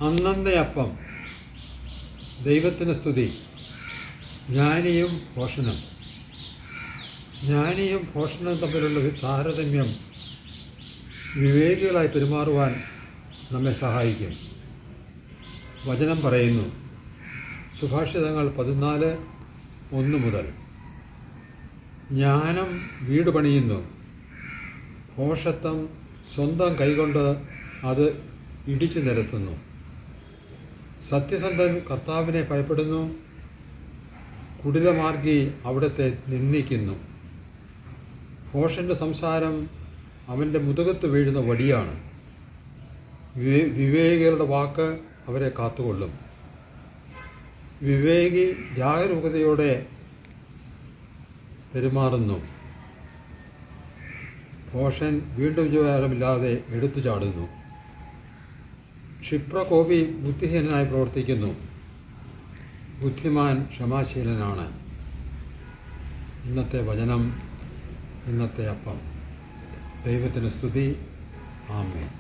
അന്നത്തെ അപ്പം. ദൈവത്തിന് സ്തുതി. ജ്ഞാനിയും ഭോഷനും. ജ്ഞാനിയും ഭോഷനും തമ്മിലുള്ള താരതമ്യം വിവേകികളായി പെരുമാറുവാൻ നമ്മെ സഹായിക്കും. വചനം പറയുന്നു, സുഭാഷിതങ്ങൾ 14:1 മുതൽ, ജ്ഞാനം വീട് പണിയുന്നു, ഭോഷത്വം സ്വന്തം കൈകൊണ്ട് അത് ഇടിച്ചു നിരത്തുന്നു. സത്യസന്ധൻ കർത്താവിനെ ഭയപ്പെടുന്നു, കുടിലമാർഗി അവിടുത്തെ നിന്ദിക്കുന്നു. ഭോഷൻ്റെ സംസാരം അവൻ്റെ മുതുകത്ത് വീഴുന്ന വടിയാണ്. വിവേകികളുടെ വാക്ക് അവരെ കാത്തുകൊള്ളും. വിവേകി ജാഗരൂകതയോടെ പെരുമാറുന്നു. ഭോഷൻ വീണ്ടും വിചാരമില്ലാതെ എടുത്തു ചാടുന്നു. ക്ഷിപ്രകോപി ബുദ്ധിഹീനനായി പ്രവർത്തിക്കുന്നു. ബുദ്ധിമാൻ ക്ഷമാശീലനാണ്. ഇന്നത്തെ വചനം, ഇന്നത്തെ അപ്പം. ദൈവത്തിന് സ്തുതി. ആമേൻ.